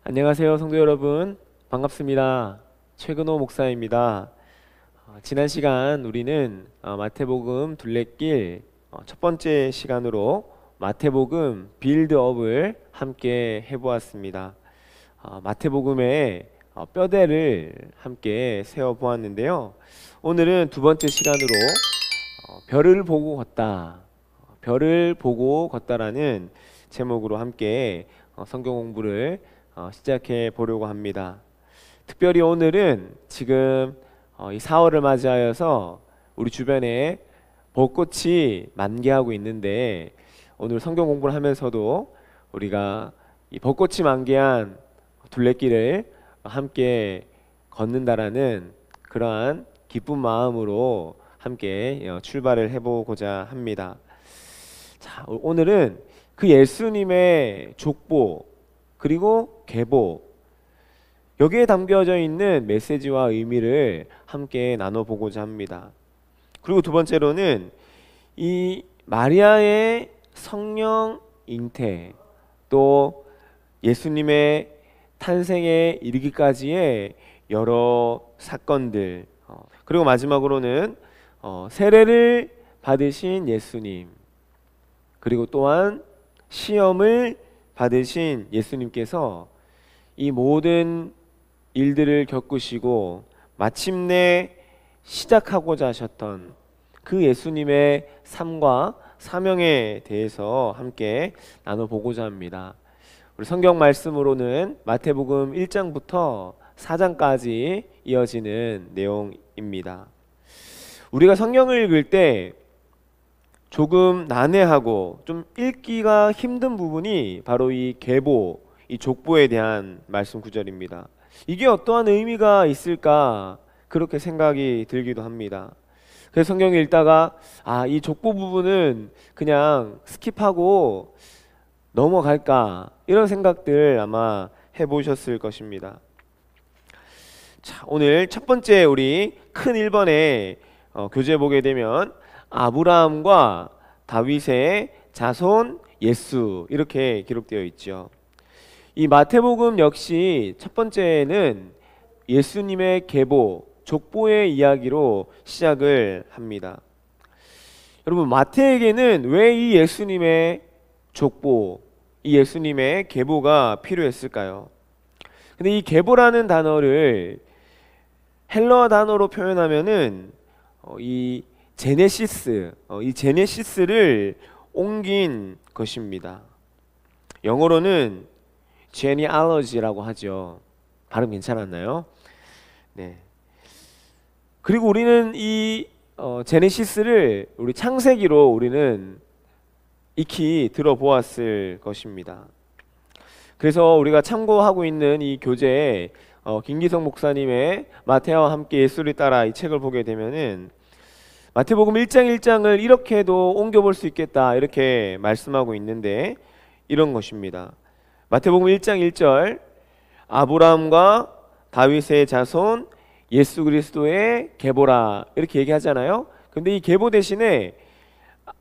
안녕하세요, 성도 여러분. 반갑습니다. 최근호 목사입니다. 지난 시간 우리는 마태복음 둘레길 첫 번째 시간으로 마태복음 빌드업을 함께 해보았습니다. 마태복음의 뼈대를 함께 세워보았는데요. 오늘은 두 번째 시간으로 별을 보고 걷다, 별을 보고 걷다라는 제목으로 함께 성경 공부를 시작해 보려고 합니다. 특별히 오늘은 지금 이 4월을 맞이하여서 우리 주변에 벚꽃이 만개하고 있는데, 오늘 성경 공부를 하면서도 우리가 이 벚꽃이 만개한 둘레길을 함께 걷는다라는 그러한 기쁜 마음으로 함께 출발을 해보고자 합니다. 자, 오늘은 그 예수님의 족보 그리고 계보, 여기에 담겨져 있는 메시지와 의미를 함께 나눠보고자 합니다. 그리고 두 번째로는 이 마리아의 성령 잉태, 또 예수님의 탄생에 이르기까지의 여러 사건들, 그리고 마지막으로는 세례를 받으신 예수님, 그리고 또한 시험을 받으신 예수님께서 이 모든 일들을 겪으시고 마침내 시작하고자 하셨던 그 예수님의 삶과 사명에 대해서 함께 나눠보고자 합니다. 우리 성경 말씀으로는 마태복음 1장부터 4장까지 이어지는 내용입니다. 우리가 성경을 읽을 때 조금 난해하고 좀 읽기가 힘든 부분이 바로 이 계보, 이 족보에 대한 말씀 구절입니다. 이게 어떠한 의미가 있을까 그렇게 생각이 들기도 합니다. 그래서 성경을 읽다가 이 족보 부분은 그냥 스킵하고 넘어갈까, 이런 생각들 아마 해보셨을 것입니다. 자, 오늘 첫 번째 우리 큰 1번에 교재 보게 되면 아브라함과 다윗의 자손 예수, 이렇게 기록되어 있죠. 이 마태복음 역시 첫 번째는 예수님의 계보, 족보의 이야기로 시작을 합니다. 여러분, 마태에게는 왜 이 예수님의 족보, 이 예수님의 계보가 필요했을까요? 근데 이 계보라는 단어를 헬러 단어로 표현하면은 이 제네시스, 이 제네시스를 옮긴 것입니다. 영어로는 genealogy라고 하죠. 발음 괜찮았나요? 네. 그리고 우리는 이 제네시스를 우리 창세기로 우리는 익히 들어보았을 것입니다. 그래서 우리가 참고하고 있는 이 교재에 김기성 목사님의 마태와 함께 예수를 따라 이 책을 보게 되면은 마태복음 1장 1장을 이렇게도 옮겨볼 수 있겠다, 이렇게 말씀하고 있는데, 이런 것입니다. 마태복음 1장 1절, 아브라함과 다윗의 자손 예수 그리스도의 계보라, 이렇게 얘기하잖아요. 근데 이 계보 대신에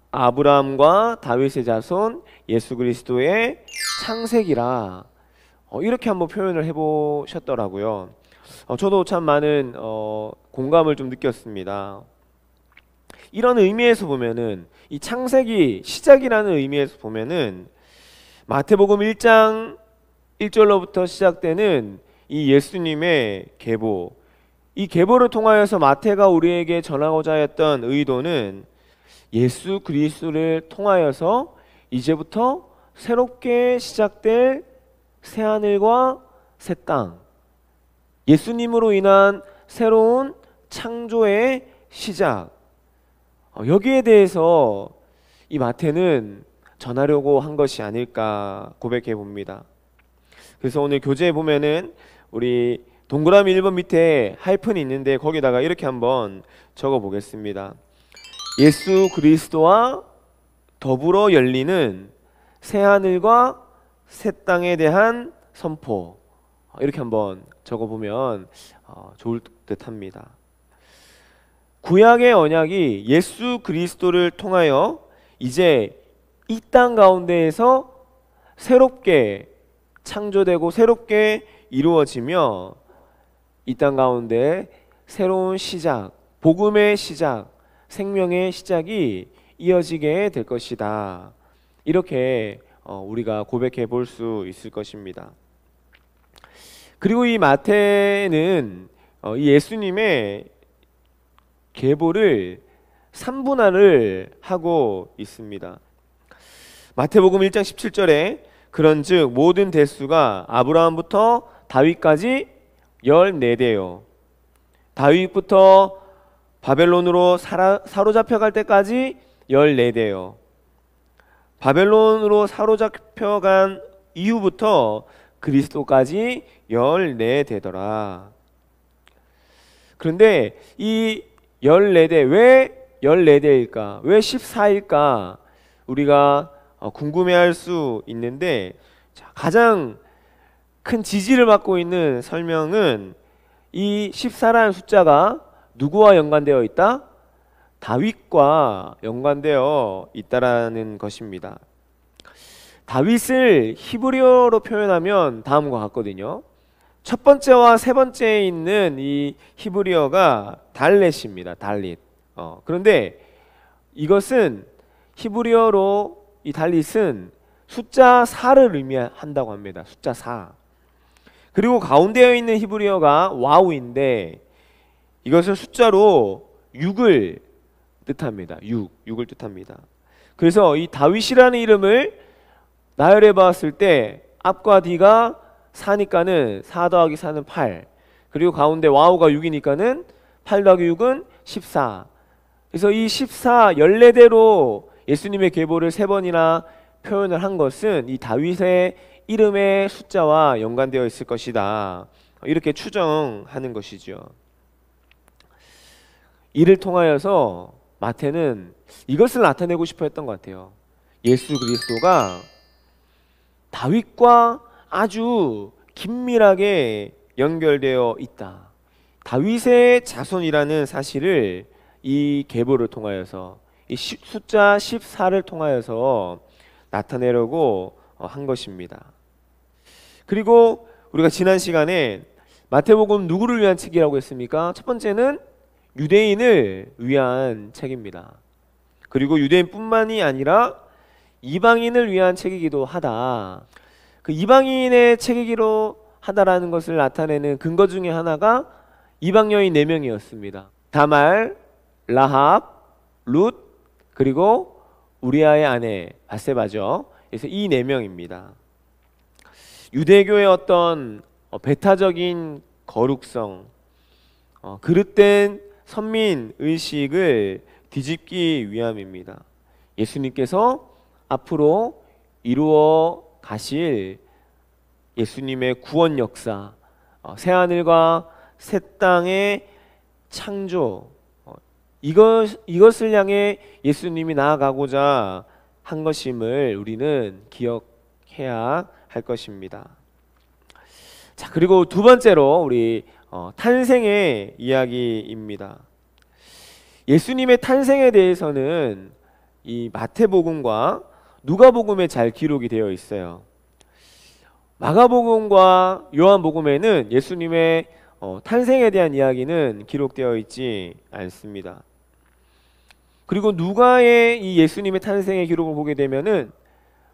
아브라함과 다윗의 자손 예수 그리스도의 창세기라, 이렇게 한번 표현을 해보셨더라고요. 저도 참 많은 공감을 좀 느꼈습니다. 이런 의미에서 보면은, 이 창세기 시작이라는 의미에서 보면은 마태복음 1장 1절로부터 시작되는 이 예수님의 계보, 이 계보를 통하여서 마태가 우리에게 전하고자 했던 의도는 예수 그리스도를 통하여서 이제부터 새롭게 시작될 새하늘과 새 땅, 예수님으로 인한 새로운 창조의 시작, 여기에 대해서 이 마태는 전하려고 한 것이 아닐까 고백해 봅니다. 그래서 오늘 교재에 보면은 우리 동그라미 1번 밑에 하이픈이 있는데, 거기다가 이렇게 한번 적어 보겠습니다. 예수 그리스도와 더불어 열리는 새하늘과 새 땅에 대한 선포, 이렇게 한번 적어보면 좋을 듯 합니다. 구약의 언약이 예수 그리스도를 통하여 이제 이 땅 가운데에서 새롭게 창조되고 새롭게 이루어지며 이 땅 가운데 새로운 시작, 복음의 시작, 생명의 시작이 이어지게 될 것이다. 이렇게 우리가 고백해 볼 수 있을 것입니다. 그리고 이 마태는 이 예수님의 계보를 3분할을 하고 있습니다. 마태복음 1장 17절에 그런즉 모든 대수가 아브라함부터 다윗까지 14대요. 다윗부터 바벨론으로 사로잡혀갈 때까지 14대요. 바벨론으로 사로잡혀간 이후부터 그리스도까지 14대더라. 그런데 이 14대, 왜 14대일까? 왜 14일까? 우리가 궁금해할 수 있는데, 가장 큰 지지를 받고 있는 설명은 이 14라는 숫자가 누구와 연관되어 있다? 다윗과 연관되어 있다라는 것입니다. 다윗을 히브리어로 표현하면 다음과 같거든요. 첫 번째와 세 번째에 있는 이 히브리어가 달렛입니다. 달릿. 그런데 이것은 히브리어로 이 달릿은 숫자 4를 의미한다고 합니다. 숫자 4. 그리고 가운데에 있는 히브리어가 와우인데 이것은 숫자로 6을 뜻합니다. 6을 뜻합니다. 그래서 이 다윗이라는 이름을 나열해 봤을 때 앞과 뒤가 4니까는 4 더하기 4는 8. 그리고 가운데 와우가 6이니까는 8 더하기 6은 14. 그래서 이 14, 14대로 예수님의 계보를 3번이나 표현을 한 것은 이 다윗의 이름의 숫자와 연관되어 있을 것이다. 이렇게 추정하는 것이죠. 이를 통하여서 마태는 이것을 나타내고 싶어 했던 것 같아요. 예수 그리스도가 다윗과 아주 긴밀하게 연결되어 있다. 다윗의 자손이라는 사실을 이 계보를 통하여서 이 숫자 14를 통하여서 나타내려고 한 것입니다. 그리고 우리가 지난 시간에 마태복음 누구를 위한 책이라고 했습니까? 첫 번째는 유대인을 위한 책입니다. 그리고 유대인뿐만이 아니라 이방인을 위한 책이기도 하다. 그 이방인의 책이기도 하다라는 것을 나타내는 근거 중에 하나가 이방 여인 4명이었습니다. 다말, 라합, 룻, 그리고 우리아의 아내 바세바죠. 그래서 이 4명입니다. 유대교의 어떤 배타적인 거룩성, 그릇된 선민 의식을 뒤집기 위함입니다. 예수님께서 앞으로 이루어 가실 예수님의 구원 역사, 새하늘과 새 땅의 창조, 이것을 향해 예수님이 나아가고자 한 것임을 우리는 기억해야 할 것입니다. 자, 그리고 두 번째로 우리 탄생의 이야기입니다. 예수님의 탄생에 대해서는 이 마태복음과 누가복음에 잘 기록이 되어 있어요. 마가복음과 요한복음에는 예수님의 탄생에 대한 이야기는 기록되어 있지 않습니다. 그리고 누가의 이 예수님의 탄생의 기록을 보게 되면은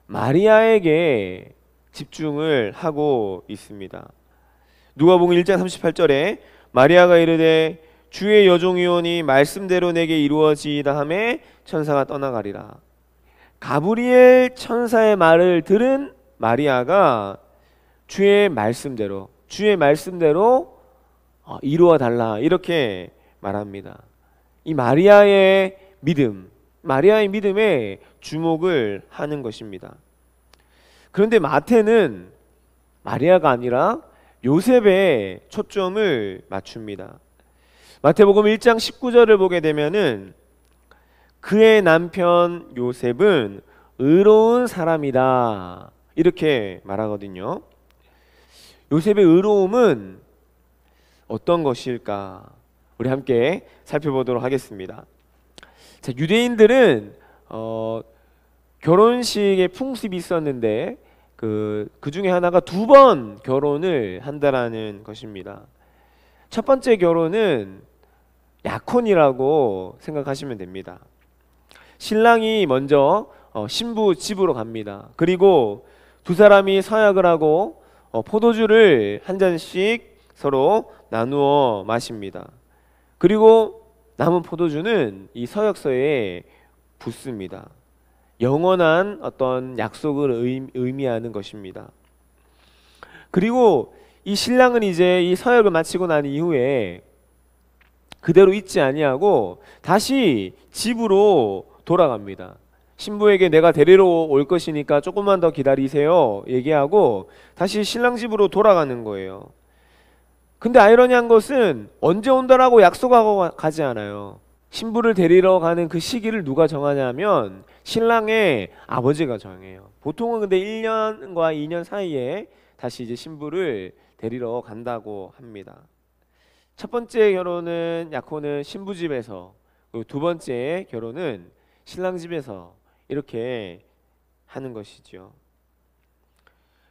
마리아에게 집중을 하고 있습니다. 누가복음 1장 38절에 마리아가 이르되 주의 여종이오니 말씀대로 내게 이루어지이다 하매 천사가 떠나가리라. 가브리엘 천사의 말을 들은 마리아가 주의 말씀대로 이루어 달라 이렇게 말합니다. 이 마리아의 믿음에 주목을 하는 것입니다. 그런데 마태는 마리아가 아니라 요셉에 초점을 맞춥니다. 마태복음 1장 19절을 보게 되면은 그의 남편 요셉은 의로운 사람이다 이렇게 말하거든요. 요셉의 의로움은 어떤 것일까? 우리 함께 살펴보도록 하겠습니다. 자, 유대인들은 결혼식에 풍습이 있었는데 그 중에 하나가 2번 결혼을 한다라는 것입니다. 첫 번째 결혼은 약혼이라고 생각하시면 됩니다. 신랑이 먼저 신부 집으로 갑니다. 그리고 두 사람이 서약을 하고 포도주를 한 잔씩 서로 나누어 마십니다. 그리고 남은 포도주는 이 서약서에 붓습니다. 영원한 어떤 약속을 의미하는 것입니다. 그리고 이 신랑은 이제 이 서약을 마치고 난 이후에 그대로 있지 아니하고 다시 집으로 돌아갑니다. 신부에게 내가 데리러 올 것이니까 조금만 더 기다리세요 얘기하고 다시 신랑 집으로 돌아가는 거예요. 근데 아이러니한 것은 언제 온다라고 약속하고 가지 않아요. 신부를 데리러 가는 그 시기를 누가 정하냐면 신랑의 아버지가 정해요. 보통은 근데 1년과 2년 사이에 다시 이제 신부를 데리러 간다고 합니다. 첫 번째 결혼은 약혼은 신부 집에서, 그리고 두 번째 결혼은 신랑 집에서 이렇게 하는 것이죠.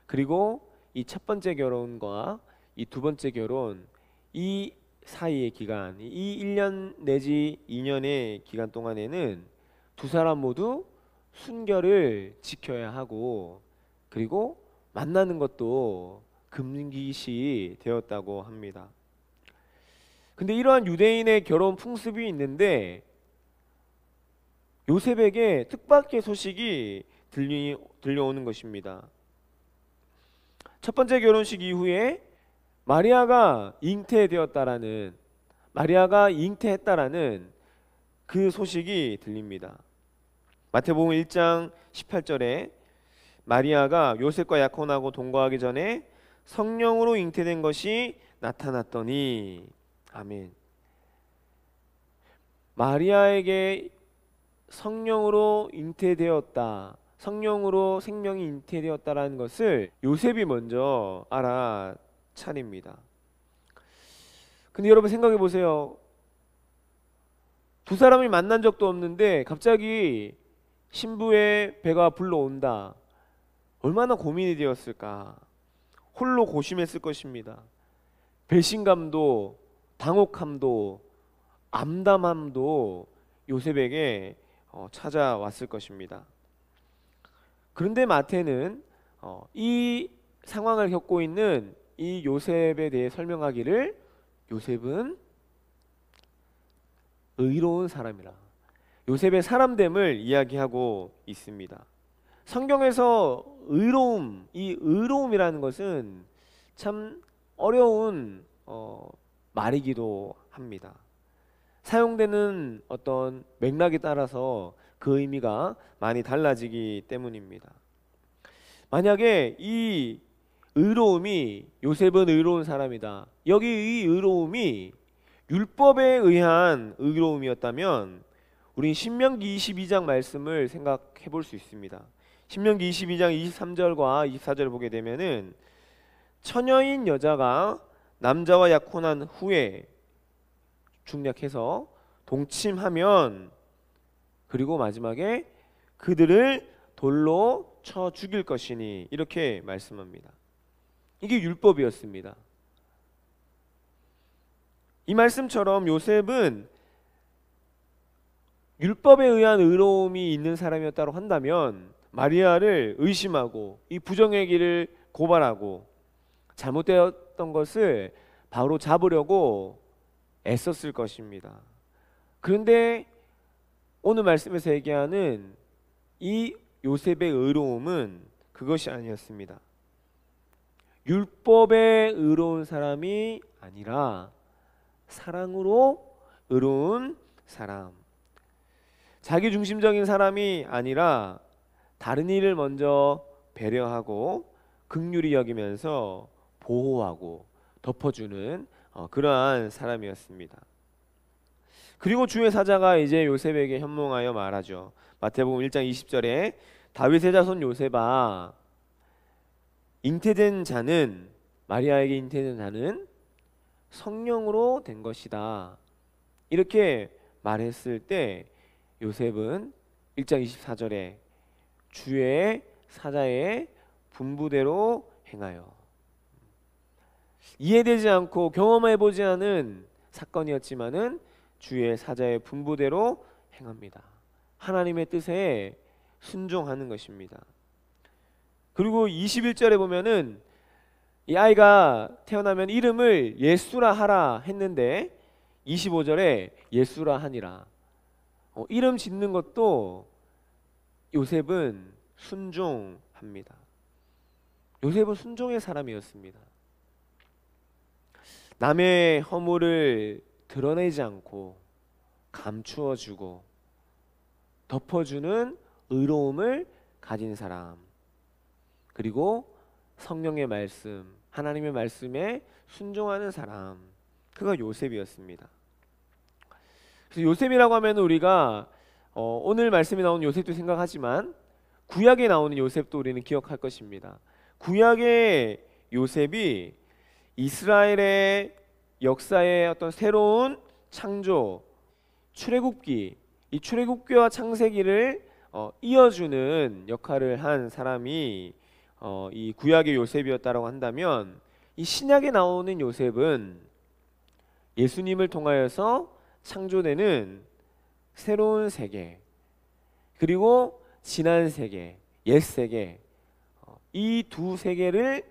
그리고 이 첫 번째 결혼과 이 두 번째 결혼, 이 사이의 기간, 이 1년 내지 2년의 기간 동안에는 두 사람 모두 순결을 지켜야 하고, 그리고 만나는 것도 금기시 되었다고 합니다. 근데 이러한 유대인의 결혼 풍습이 있는데 요셉에게 뜻밖의 소식이 들려오는 것입니다. 첫 번째 결혼식 이후에 마리아가 잉태했다라는 그 소식이 들립니다. 마태복음 1장 18절에 마리아가 요셉과 약혼하고 동거하기 전에 성령으로 잉태된 것이 나타났더니, 아멘. 마리아에게 성령으로 잉태되었다, 성령으로 생명이 잉태되었다라는 것을 요셉이 먼저 알아차립니다. 근데 여러분 생각해 보세요. 두 사람이 만난 적도 없는데 갑자기 신부의 배가 불러온다. 얼마나 고민이 되었을까. 홀로 고심했을 것입니다. 배신감도, 당혹함도, 암담함도 요셉에게 찾아왔을 것입니다. 그런데 마태는 이 상황을 겪고 있는 이 요셉에 대해 설명하기를 요셉은 의로운 사람이라, 요셉의 사람됨을 이야기하고 있습니다. 성경에서 의로움, 이 의로움이라는 것은 참 어려운 말이기도 합니다. 사용되는 어떤 맥락에 따라서 그 의미가 많이 달라지기 때문입니다. 만약에 이 의로움이, 요셉은 의로운 사람이다, 여기 이 의로움이 율법에 의한 의로움이었다면 우리 신명기 22장 말씀을 생각해 볼 수 있습니다. 신명기 22장 23절과 24절을 보게 되면은 처녀인 여자가 남자와 약혼한 후에 중략해서 동침하면, 그리고 마지막에 그들을 돌로 쳐 죽일 것이니, 이렇게 말씀합니다. 이게 율법이었습니다. 이 말씀처럼 요셉은 율법에 의한 의로움이 있는 사람이었다고 한다면 마리아를 의심하고 이 부정의 길을 고발하고 잘못되었던 것을 바로 잡으려고 애썼을 것입니다. 그런데 오늘 말씀에서 얘기하는 이 요셉의 의로움은 그것이 아니었습니다. 율법에 의로운 사람이 아니라 사랑으로 의로운 사람, 자기중심적인 사람이 아니라 다른 이를 먼저 배려하고 긍휼히 여기면서 보호하고 덮어주는 그러한 사람이었습니다. 그리고 주의 사자가 이제 요셉에게 현몽하여 말하죠. 마태복음 1장 20절에 다윗의 자손 요셉아, 잉태된 자는, 마리아에게 잉태된 자는 성령으로 된 것이다, 이렇게 말했을 때 요셉은 1장 24절에 주의 사자의 분부대로 행하여. 이해되지 않고 경험해보지 않은 사건이었지만은 주의 사자의 분부대로 행합니다. 하나님의 뜻에 순종하는 것입니다. 그리고 21절에 보면은 이 아이가 태어나면 이름을 예수라 하라 했는데 25절에 예수라 하니라. 이름 짓는 것도 요셉은 순종합니다. 요셉은 순종의 사람이었습니다. 남의 허물을 드러내지 않고 감추어주고 덮어주는 의로움을 가진 사람, 그리고 성령의 말씀, 하나님의 말씀에 순종하는 사람, 그가 요셉이었습니다. 그래서 요셉이라고 하면 우리가 오늘 말씀에 나오는 요셉도 생각하지만 구약에 나오는 요셉도 우리는 기억할 것입니다. 구약의 요셉이 이스라엘의 역사의 어떤 새로운 창조, 출애굽기, 이 출애굽기와 창세기를 이어주는 역할을 한 사람이 이 구약의 요셉이었다고 한다면, 이 신약에 나오는 요셉은 예수님을 통하여서 창조되는 새로운 세계, 그리고 지난 세계, 옛 세계, 이 두 세계를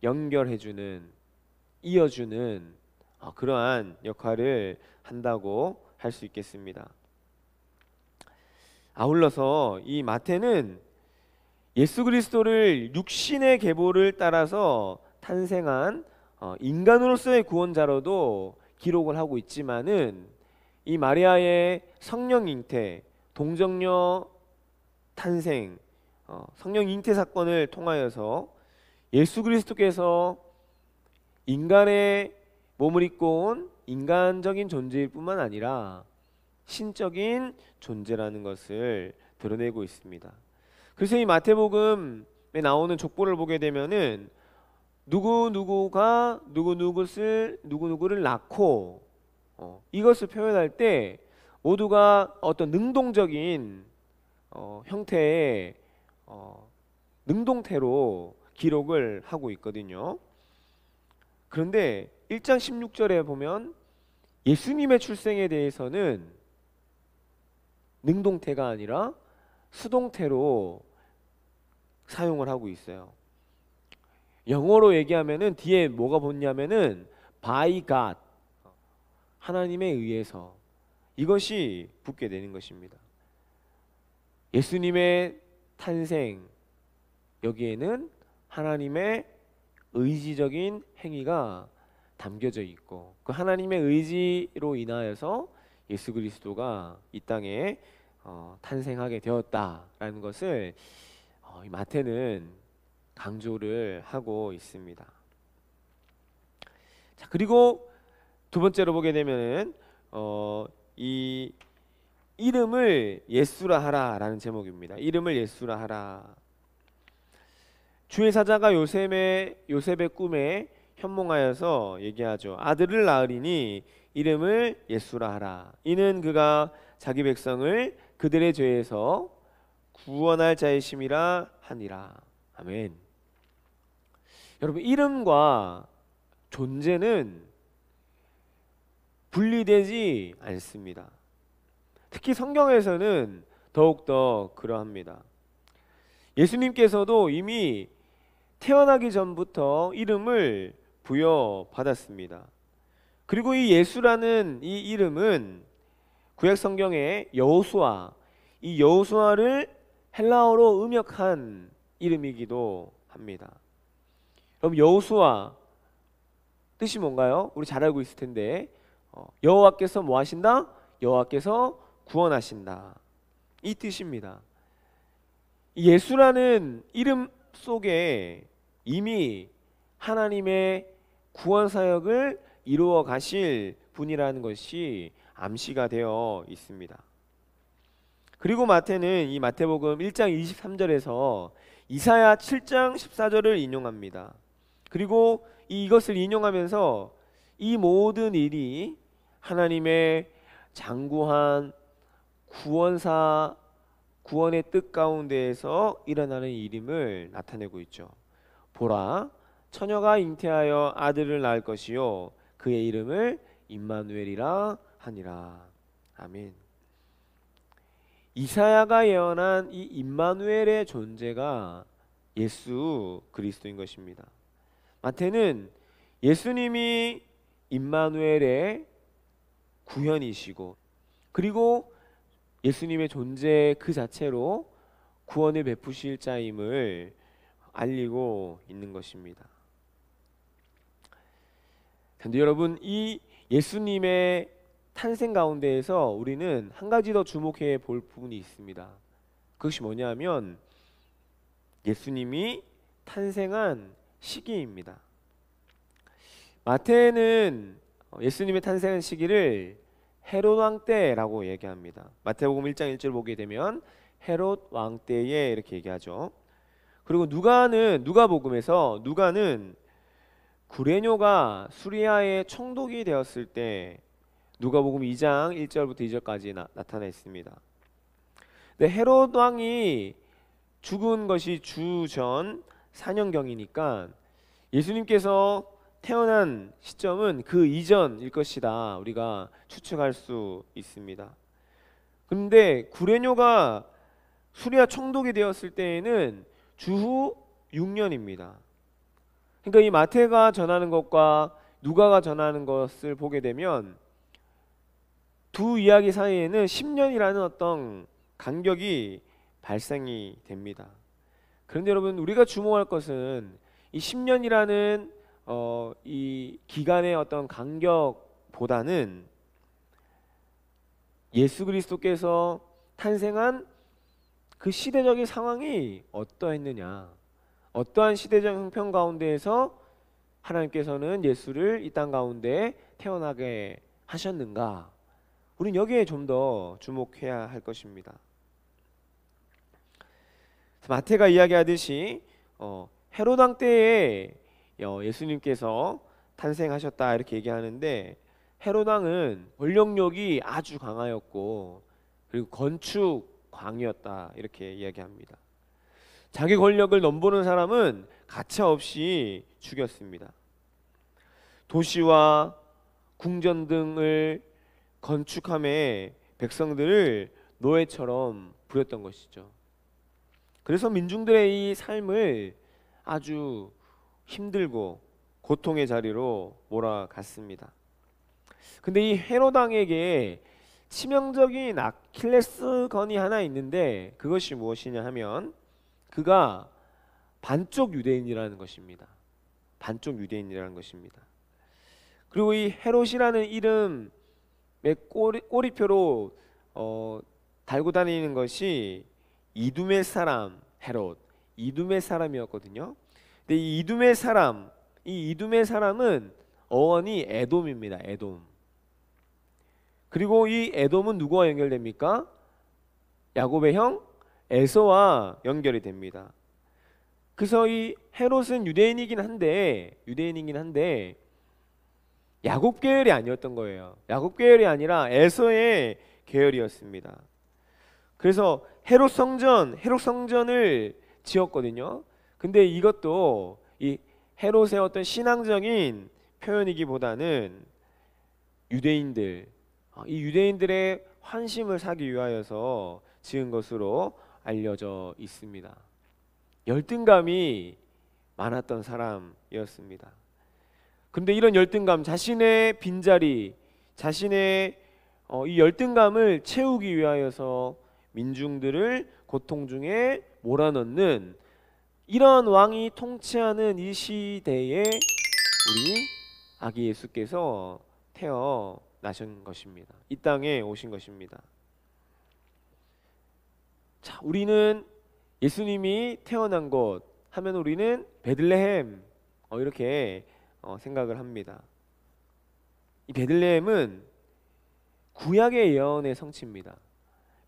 연결해주는, 이어주는 그러한 역할을 한다고 할 수 있겠습니다. 아울러서 이 마태는 예수 그리스도를 육신의 계보를 따라서 탄생한 인간으로서의 구원자로도 기록을 하고 있지만은, 이 마리아의 성령 잉태, 동정녀 탄생, 성령 잉태 사건을 통하여서 예수 그리스도께서 인간의 몸을 입고 온 인간적인 존재일 뿐만 아니라 신적인 존재라는 것을 드러내고 있습니다. 그래서 이 마태복음에 나오는 족보를 보게 되면은 누구누구가 누구누구를 낳고 이것을 표현할 때 모두가 어떤 능동적인 형태의 능동태로 기록을 하고 있거든요. 그런데 1장 16절에 보면 예수님의 출생에 대해서는 능동태가 아니라 수동태로 사용을 하고 있어요. 영어로 얘기하면은 뒤에 뭐가 붙냐면은 by God, 하나님에 의해서, 이것이 붙게 되는 것입니다. 예수님의 탄생, 여기에는 하나님의 의지적인 행위가 담겨져 있고, 그 하나님의 의지로 인하여서 예수 그리스도가 이 땅에 탄생하게 되었다라는 것을 이 마태는 강조를 하고 있습니다. 자, 그리고 두 번째로 보게 되면은 이 이름을 예수라 하라라는 제목입니다. 이름을 예수라 하라. 주의 사자가 요셉의 꿈에 현몽하여서 얘기하죠. 아들을 낳으리니 이름을 예수라 하라. 이는 그가 자기 백성을 그들의 죄에서 구원할 자이심이라 하니라. 아멘. 여러분, 이름과 존재는 분리되지 않습니다. 특히 성경에서는 더욱더 그러합니다. 예수님께서도 이미 태어나기 전부터 이름을 부여받았습니다. 그리고 이 예수라는 이 이름은 구약 성경의 여호수아, 이 여호수아를 헬라어로 음역한 이름이기도 합니다. 그럼 여호수아 뜻이 뭔가요? 우리 잘 알고 있을 텐데, 여호와께서 뭐 하신다? 여호와께서 구원하신다, 이 뜻입니다. 예수라는 이름 속에 이미 하나님의 구원 사역을 이루어 가실 분이라는 것이 암시가 되어 있습니다. 그리고 마태는 이 마태복음 1장 23절에서 이사야 7장 14절을 인용합니다. 그리고 이것을 인용하면서 이 모든 일이 하나님의 장구한 구원의 뜻 가운데에서 일어나는 일임을 나타내고 있죠. 보라, 처녀가 잉태하여 아들을 낳을 것이요 그의 이름을 임마누엘이라 하니라. 아멘. 이사야가 예언한 이 임마누엘의 존재가 예수 그리스도인 것입니다. 마태는 예수님이 임마누엘의 구현이시고 그리고 예수님의 존재 그 자체로 구원을 베푸실 자임을 알리고 있는 것입니다. 근데 여러분, 이 예수님의 탄생 가운데에서 우리는 한 가지 더 주목해 볼 부분이 있습니다. 그것이 뭐냐면 예수님이 탄생한 시기입니다. 마태는 예수님의 탄생한 시기를 헤롯 왕 때라고 얘기합니다. 마태복음 1장 1절 보게 되면 헤롯 왕 때에 이렇게 얘기하죠. 그리고 누가복음에서 누가는 구레뇨가 수리아의 총독이 되었을 때 누가복음 2장 1절부터 2절까지 나타나 있습니다. 근데 헤롯 왕이 죽은 것이 주전 4년경이니까 예수님께서 태어난 시점은 그 이전일 것이다 우리가 추측할 수 있습니다. 그런데 구레뇨가 수리아 총독이 되었을 때에는 주후 6년입니다. 그러니까 이 마태가 전하는 것과 누가가 전하는 것을 보게 되면 두 이야기 사이에는 10년이라는 어떤 간격이 발생이 됩니다. 그런데 여러분, 우리가 주목할 것은 이 10년이라는 이 기간의 어떤 간격보다는 예수 그리스도께서 탄생한 그 시대적인 상황이 어떠했느냐, 어떠한 시대적 형편 가운데에서 하나님께서는 예수를 이 땅 가운데 태어나게 하셨는가, 우리는 여기에 좀 더 주목해야 할 것입니다. 마태가 이야기하듯이 헤롯 왕 때에 예수님께서 탄생하셨다 이렇게 얘기하는데, 헤롯 왕은 권력력이 아주 강하였고 그리고 건축광이었다 이렇게 이야기합니다. 자기 권력을 넘보는 사람은 가차없이 죽였습니다. 도시와 궁전 등을 건축함에 백성들을 노예처럼 부렸던 것이죠. 그래서 민중들의 이 삶을 아주 힘들고 고통의 자리로 몰아갔습니다. 근데 이 헤롯 왕에게 치명적인 아킬레스건이 하나 있는데, 그것이 무엇이냐 하면 그가 반쪽 유대인이라는 것입니다. 반쪽 유대인이라는 것입니다. 그리고 이 헤롯이라는 이름의 꼬리표로 달고 다니는 것이 이두메 사람 헤롯, 이두메 사람이었거든요. 근데 이 이두메 사람은 어원이 에돔입니다. 에돔. 그리고 이 에돔은 누구와 연결됩니까? 야곱의 형 에서와 연결이 됩니다. 그래서 이 헤롯은 유대인이긴 한데 야곱 계열이 아니었던 거예요. 야곱 계열이 아니라 에서의 계열이었습니다. 그래서 헤롯 성전을 지었거든요. 근데 이것도 이 헤롯의 어떤 신앙적인 표현이기보다는 이 유대인들의 환심을 사기 위하여서 지은 것으로 알려져 있습니다. 열등감이 많았던 사람이었습니다. 그런데 이런 열등감, 자신의 빈자리, 자신의 이 열등감을 채우기 위하여서 민중들을 고통 중에 몰아넣는 이런 왕이 통치하는 이 시대에 우리 아기 예수께서 태어나신 것입니다. 이 땅에 오신 것입니다. 자, 우리는 예수님이 태어난 곳 하면 우리는 베들레헴 이렇게 생각을 합니다. 이 베들레헴은 구약의 예언의 성취입니다.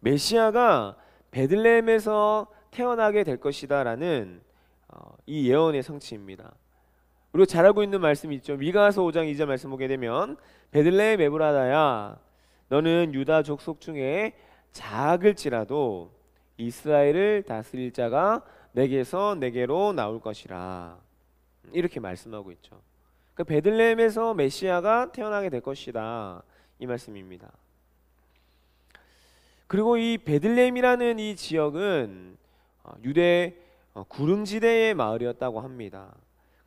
메시아가 베들레헴에서 태어나게 될 것이다 라는 이 예언의 성취입니다. 그리고 잘 알고 있는 말씀이 있죠. 미가서 5장 2절 말씀 보게 되면 베들레헴 에브라다야, 너는 유다 족속 중에 작을지라도 이스라엘을 다스릴 자가 내게서 내게로 나올 것이라. 이렇게 말씀하고 있죠. 그러니까 베들레헴에서 메시아가 태어나게 될 것이다, 이 말씀입니다. 그리고 이 베들레헴이라는 이 지역은 유대 구릉지대의 마을이었다고 합니다.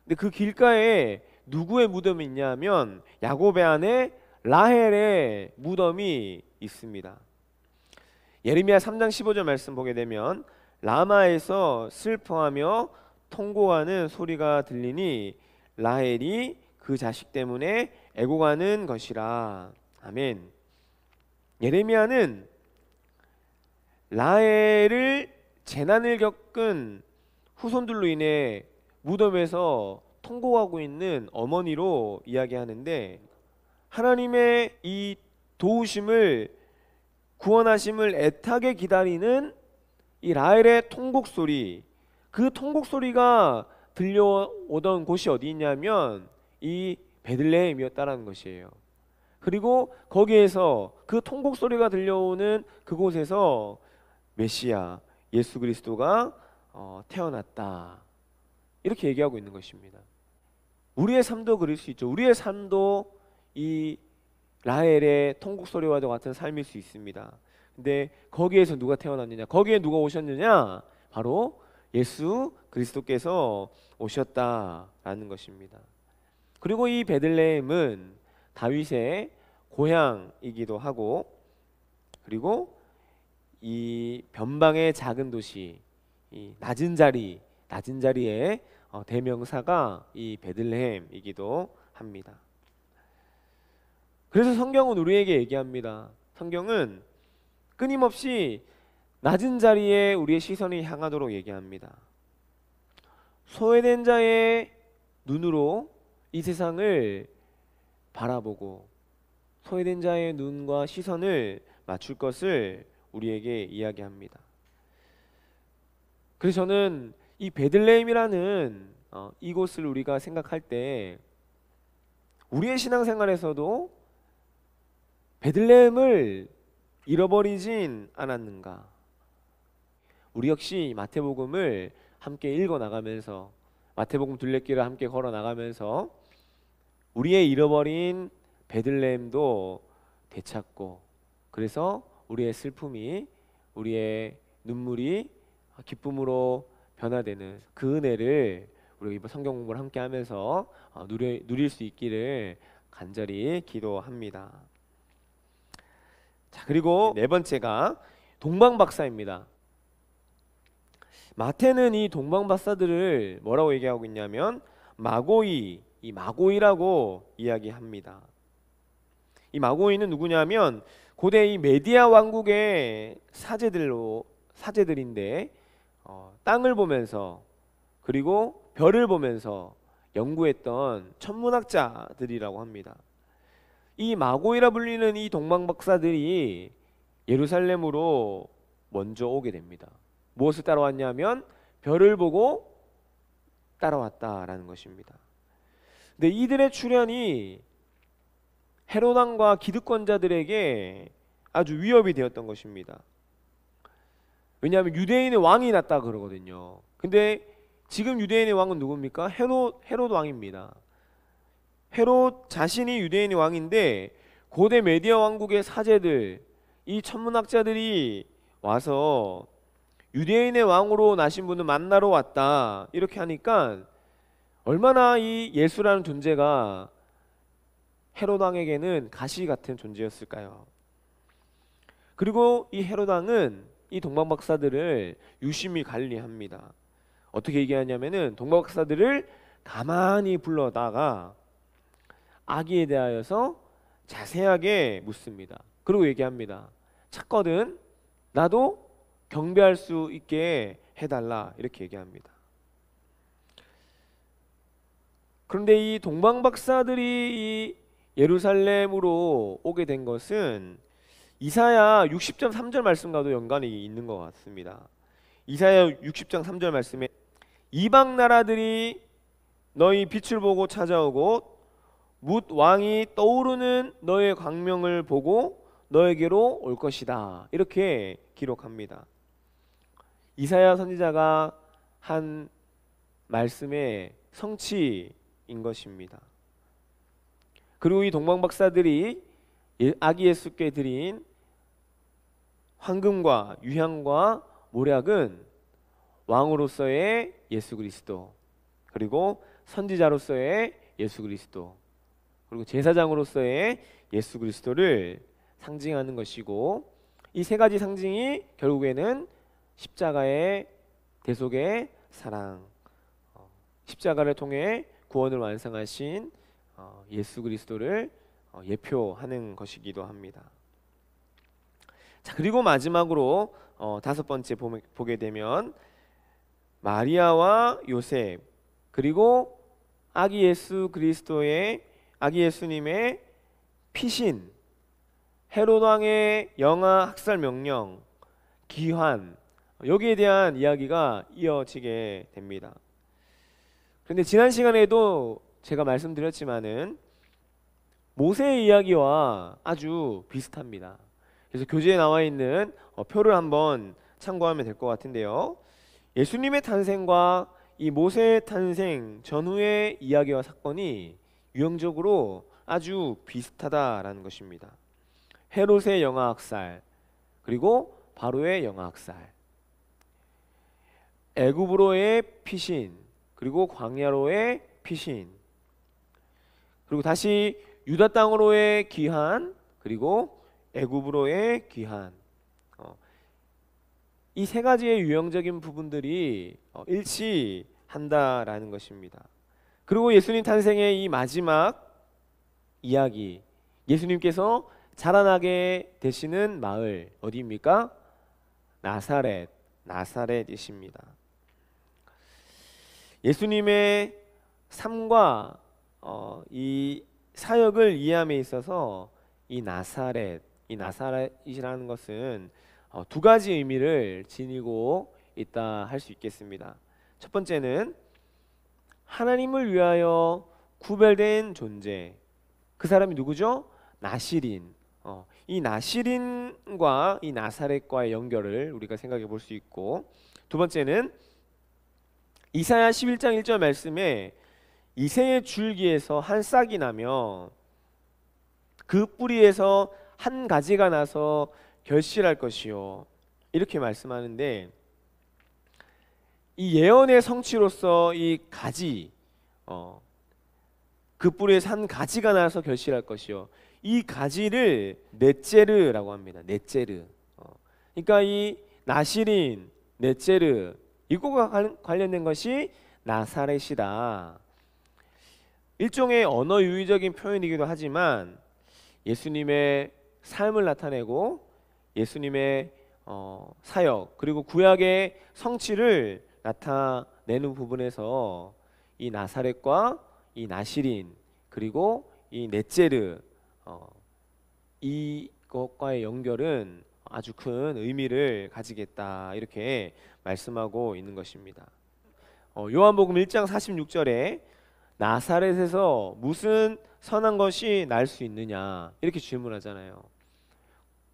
근데 그 길가에 누구의 무덤이 있냐면 야곱의 아내 라헬의 무덤이 있습니다. 예레미야 3장 15절 말씀 보게 되면 라마에서 슬퍼하며 통곡하는 소리가 들리니 라헬이 그 자식 때문에 애곡하는 것이라. 아멘. 예레미야는 라헬을 재난을 겪은 후손들로 인해 무덤에서 통곡하고 있는 어머니로 이야기하는데, 하나님의 이 도우심을, 구원하심을 애타게 기다리는 이 라헬의 통곡 소리, 그 통곡 소리가 들려오던 곳이 어디 있냐면 이 베들레헴이었다라는 것이에요. 그리고 거기에서 그 통곡 소리가 들려오는 그곳에서 메시아 예수 그리스도가 태어났다, 이렇게 얘기하고 있는 것입니다. 우리의 삶도 그럴 수 있죠. 우리의 삶도 이 라헬의 통곡 소리와도 같은 삶일 수 있습니다. 근데 거기에서 누가 태어났느냐, 거기에 누가 오셨느냐, 바로 예수 그리스도께서 오셨다라는 것입니다. 그리고 이 베들레헴은 다윗의 고향이기도 하고, 그리고 이 변방의 작은 도시, 이 낮은 자리의 대명사가 이 베들레헴이기도 합니다. 그래서 성경은 우리에게 얘기합니다. 성경은 끊임없이 낮은 자리에 우리의 시선이 향하도록 얘기합니다. 소외된 자의 눈으로 이 세상을 바라보고 소외된 자의 눈과 시선을 맞출 것을 우리에게 이야기합니다. 그래서 저는 이 베들레헴이라는 이곳을 우리가 생각할 때 우리의 신앙생활에서도 베들레헴을 잃어버리진 않았는가. 우리 역시 마태복음을 함께 읽어 나가면서, 마태복음 둘레길을 함께 걸어 나가면서 우리의 잃어버린 베들레헴도 되찾고, 그래서 우리의 슬픔이, 우리의 눈물이 기쁨으로 변화되는 그 은혜를 우리가 이번 성경 공부를 함께 하면서 누릴 수 있기를 간절히 기도합니다. 자, 그리고 네 번째가 동방박사입니다. 마태는 이 동방박사들을 뭐라고 얘기하고 있냐면 마고이, 이 마고이라고 이야기합니다. 이 마고이는 누구냐면 고대 이 메디아 왕국의 사제들인데 땅을 보면서 그리고 별을 보면서 연구했던 천문학자들이라고 합니다. 이 마고이라 불리는 이 동방박사들이 예루살렘으로 먼저 오게 됩니다. 무엇을 따라왔냐면 별을 보고 따라왔다라는 것입니다. 근데 이들의 출현이 헤롯 왕과 기득권자들에게 아주 위협이 되었던 것입니다. 왜냐하면 유대인의 왕이 났다 그러거든요. 근데 지금 유대인의 왕은 누굽니까? 헤롯 왕입니다. 헤롯 자신이 유대인의 왕인데 고대 메디아 왕국의 사제들, 이 천문학자들이 와서 유대인의 왕으로 나신 분을 만나러 왔다, 이렇게 하니까 얼마나 이 예수라는 존재가 헤롯 왕에게는 가시 같은 존재였을까요? 그리고 이 헤롯 왕은 이 동방박사들을 유심히 관리합니다. 어떻게 얘기하냐면은 동방박사들을 가만히 불러다가 아기에 대하여서 자세하게 묻습니다. 그리고 얘기합니다. 찾거든 나도 경배할 수 있게 해달라, 이렇게 얘기합니다. 그런데 이 동방박사들이 이 예루살렘으로 오게 된 것은 이사야 60장 3절 말씀과도 연관이 있는 것 같습니다. 이사야 60장 3절 말씀에 이방 나라들이 너희 빛을 보고 찾아오고 뭇 왕이 떠오르는 너의 광명을 보고 너에게로 올 것이다, 이렇게 기록합니다. 이사야 선지자가 한 말씀의 성취인 것입니다. 그리고 이 동방 박사들이 아기 예수께 드린 황금과 유향과 몰약은 왕으로서의 예수 그리스도, 그리고 선지자로서의 예수 그리스도, 그리고 제사장으로서의 예수 그리스도를 상징하는 것이고, 이 세 가지 상징이 결국에는 십자가의 대속의 사랑, 십자가를 통해 구원을 완성하신 예수 그리스도를 예표하는 것이기도 합니다. 자, 그리고 마지막으로 다섯 번째 보게 되면 마리아와 요셉, 그리고 아기 예수님의 피신, 헤롯 왕의 영아 학살 명령, 귀환, 여기에 대한 이야기가 이어지게 됩니다. 그런데 지난 시간에도 제가 말씀드렸지만은 모세의 이야기와 아주 비슷합니다. 그래서 교재에 나와 있는 표를 한번 참고하면 될 것 같은데요. 예수님의 탄생과 이 모세의 탄생 전후의 이야기와 사건이 유형적으로 아주 비슷하다라는 것입니다. 헤롯의 영아학살, 그리고 바로의 영아학살, 애굽으로의 피신, 그리고 광야로의 피신, 그리고 다시 유다 땅으로의 귀환, 그리고 애굽으로의 귀환. 이 세 가지의 유형적인 부분들이 일치한다라는 것입니다. 그리고 예수님 탄생의 이 마지막 이야기, 예수님께서 자라나게 되시는 마을 어디입니까? 나사렛이십니다. 예수님의 삶과 이 사역을 이해함에 있어서 이 나사렛이라는 것은 두 가지 의미를 지니고 있다 할 수 있겠습니다. 첫 번째는 하나님을 위하여 구별된 존재, 그 사람이 누구죠? 나시린. 이 나시린과 이 나사렛과의 연결을 우리가 생각해 볼 수 있고, 두 번째는 이사야 11장 1절 말씀에 이새의 줄기에서 한 싹이 나며 그 뿌리에서 한 가지가 나서 결실할 것이요, 이렇게 말씀하는데, 이 예언의 성취로서 이 가지, 그 뿌리에서 한 가지가 나서 결실할 것이요, 이 가지를 넷제르라고 합니다. 넷제르. 그러니까 이 나시린, 넷제르, 이거와 관련된 것이 나사렛이다. 일종의 언어 유희적인 표현이기도 하지만 예수님의 삶을 나타내고 예수님의 사역, 그리고 구약의 성취를 나타내는 부분에서 이 나사렛과 이 나시린, 그리고 이 넷제르, 이것과의 연결은 아주 큰 의미를 가지겠다, 이렇게 말씀하고 있는 것입니다. 요한복음 1장 46절에 나사렛에서 무슨 선한 것이 날 수 있느냐, 이렇게 질문하잖아요.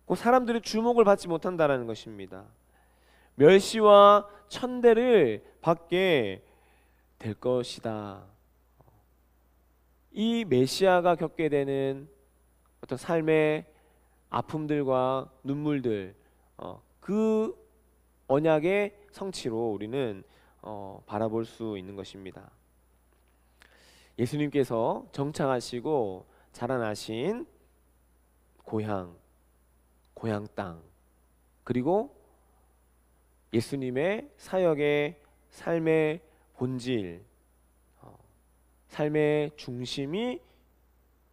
그 사람들이 주목을 받지 못한다라는 것입니다. 멸시와 천대를 받게 될 것이다. 이 메시아가 겪게 되는 어떤 삶의 아픔들과 눈물들, 그 언약의 성취로 우리는 바라볼 수 있는 것입니다. 예수님께서 정착하시고 자라나신 고향 땅, 그리고 예수님의 사역의 삶의 본질, 삶의 중심이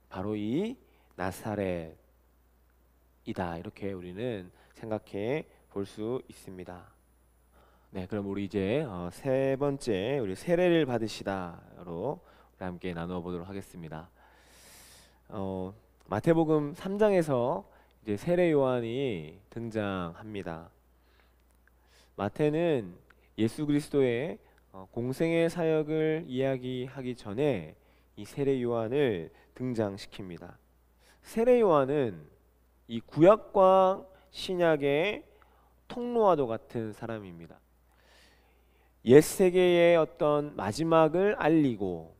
바로 이 나사렛이다, 이렇게 우리는 생각해 볼 수 있습니다. 네, 그럼 우리 이제 세 번째, 우리 세례를 받으시다로 함께 나누어 보도록 하겠습니다. 마태복음 3장에서 이제 세례 요한이 등장합니다. 마태는 예수 그리스도의 공생의 사역을 이야기하기 전에 이 세례 요한을 등장시킵니다. 세례 요한은 이 구약과 신약의 통로와도 같은 사람입니다. 옛 세계의 어떤 마지막을 알리고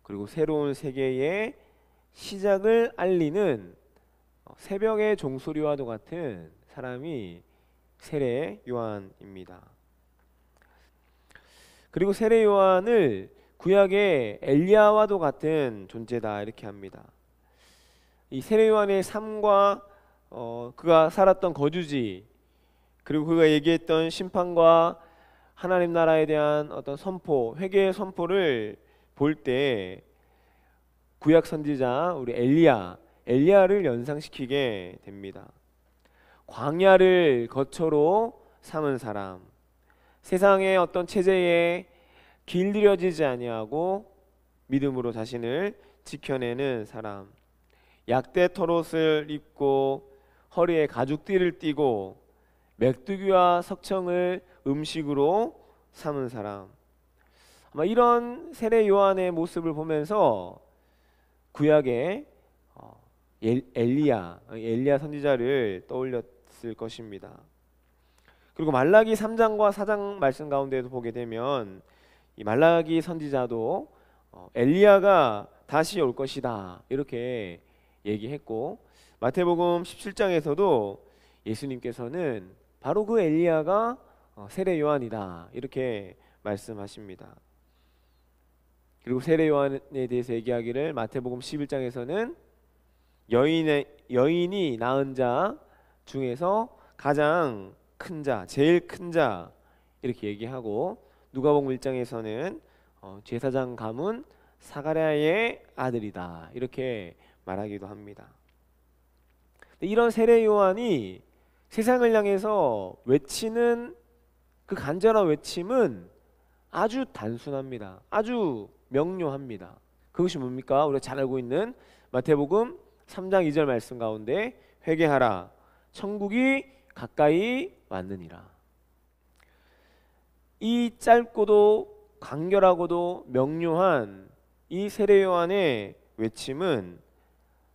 그리고 새로운 세계의 시작을 알리는 새벽의 종소리와도 같은 사람이 세례 요한입니다. 그리고 세례 요한을 구약의 엘리야와도 같은 존재다 이렇게 합니다. 이 세례 요한의 삶과 그가 살았던 거주지 그리고 그가 얘기했던 심판과 하나님 나라에 대한 어떤 선포, 회개의 선포를 볼 때 구약 선지자 우리 엘리야를 연상시키게 됩니다. 광야를 거처로 삼은 사람, 세상의 어떤 체제에 길들여지지 아니하고 믿음으로 자신을 지켜내는 사람, 약대 털옷을 입고 허리에 가죽띠를 띠고 메뚜기와 석청을 음식으로 삼은 사람. 아마 이런 세례 요한의 모습을 보면서 구약의 엘리야 선지자를 떠올렸을 것입니다. 그리고 말라기 3장과 4장 말씀 가운데도 보게 되면 이 말라기 선지자도 엘리야가 다시 올 것이다 이렇게 얘기했고, 마태복음 17장에서도 예수님께서는 바로 그 엘리야가 세례 요한이다 이렇게 말씀하십니다. 그리고 세례 요한에 대해서 얘기하기를 마태복음 11장에서는 여인이 낳은 자 중에서 가장 큰 자, 제일 큰 자 이렇게 얘기하고, 누가복음 1장에서는 제사장 가문 사가랴의 아들이다 이렇게 말하기도 합니다. 이런 세례 요한이 세상을 향해서 외치는 그 간절한 외침은 아주 단순합니다. 아주 명료합니다. 그것이 뭡니까? 우리가 잘 알고 있는 마태복음 3장 2절 말씀 가운데 회개하라 천국이 가까이 왔느니라. 이 짧고도 간결하고도 명료한 이 세례 요한의 외침은